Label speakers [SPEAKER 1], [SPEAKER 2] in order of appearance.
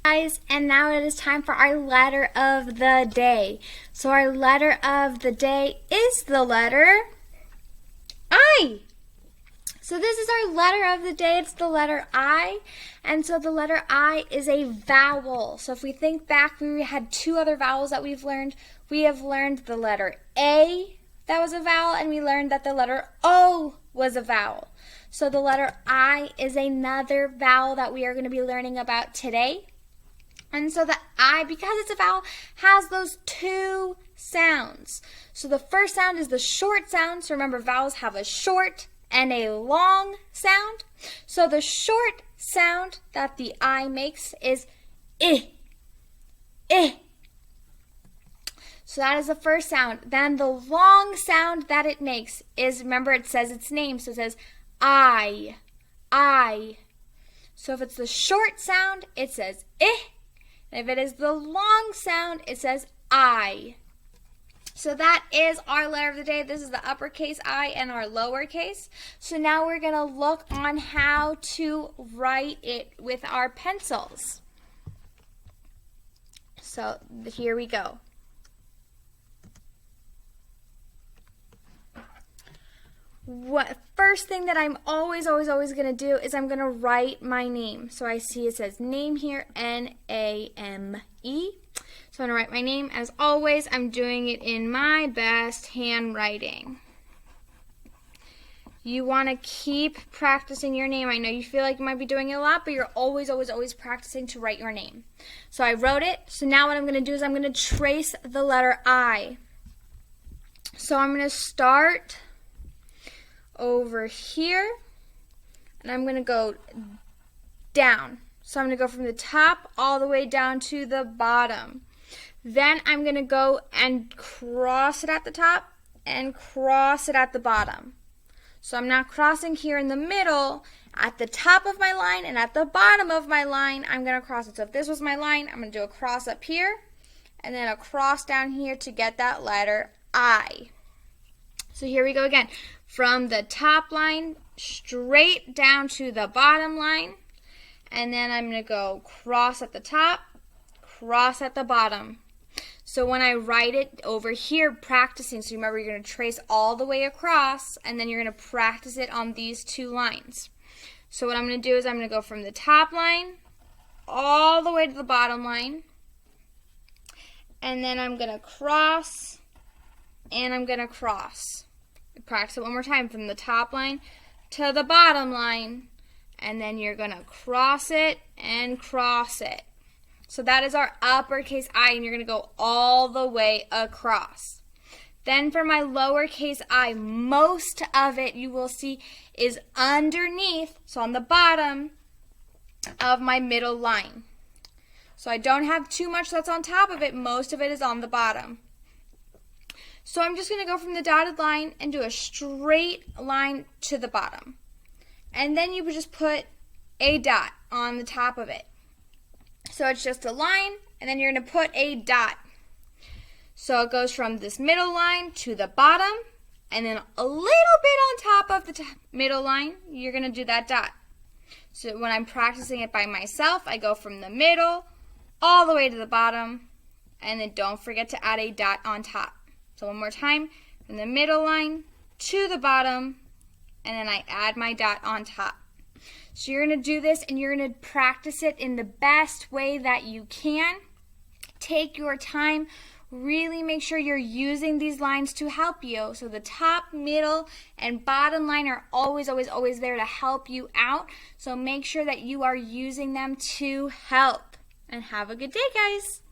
[SPEAKER 1] Guys, and now it is time for our letter of the day. So our letter of the day is the letter I. So this is our letter of the day. It's the letter I. And so the letter I is a vowel. So if we think back, we had two other vowels that we've learned. We have learned the letter A, that was a vowel, and we learned that the letter O was a vowel. So the letter I is another vowel that we are going to be learning about today. And so the I, because it's a vowel, has those two sounds. So the first sound is the short sound. So remember, vowels have a short and a long sound. So the short sound that the I makes is I, I. So that is the first sound. Then the long sound that it makes is, remember, it says its name. So it says I. So if it's the short sound, it says I. If it is the long sound, it says I. So that is our letter of the day. This is the uppercase I and our lowercase. So now we're going to look on how to write it with our pencils. So here we go. First thing that I'm always going to do is I'm going to write my name. So I see it says name here, N-A-M-E. So I'm going to write my name. As always, I'm doing it in my best handwriting. You want to keep practicing your name. I know you feel like you might be doing it a lot, but you're always practicing to write your name. So I wrote it. So now what I'm going to do is I'm going to trace the letter I. So I'm going to start over here, and I'm going to go down. So I'm going to go from the top all the way down to the bottom. Then I'm going to go and cross it at the top and cross it at the bottom. So I'm not crossing here in the middle. At the top of my line and at the bottom of my line, I'm going to cross it. So if this was my line, I'm going to do a cross up here and then a cross down here to get that letter I. So here we go again. From the top line straight down to the bottom line. And then I'm going to go cross at the top, cross at the bottom. So when I write it over here, practicing, so remember you're going to trace all the way across, and then you're going to practice it on these two lines. So what I'm going to do is I'm going to go from the top line all the way to the bottom line. And then I'm going to cross, and I'm going to cross. Practice it one more time from the top line to the bottom line, and then you're going to cross it and cross it. So that is our uppercase I, and you're going to go all the way across. Then for my lowercase I, most of it you will see is underneath, so on the bottom of my middle line. So I don't have too much that's on top of it, most of it is on the bottom. So I'm just going to go from the dotted line and do a straight line to the bottom. And then you would just put a dot on the top of it. So it's just a line, and then you're going to put a dot. So it goes from this middle line to the bottom, and then a little bit on top of the middle line, you're going to do that dot. So when I'm practicing it by myself, I go from the middle all the way to the bottom, and then don't forget to add a dot on top. So one more time, from the middle line to the bottom, and then I add my dot on top. So you're going to do this, and you're going to practice it in the best way that you can. Take your time. Really make sure you're using these lines to help you. So the top, middle, and bottom line are always there to help you out. So make sure that you are using them to help. And have a good day, guys.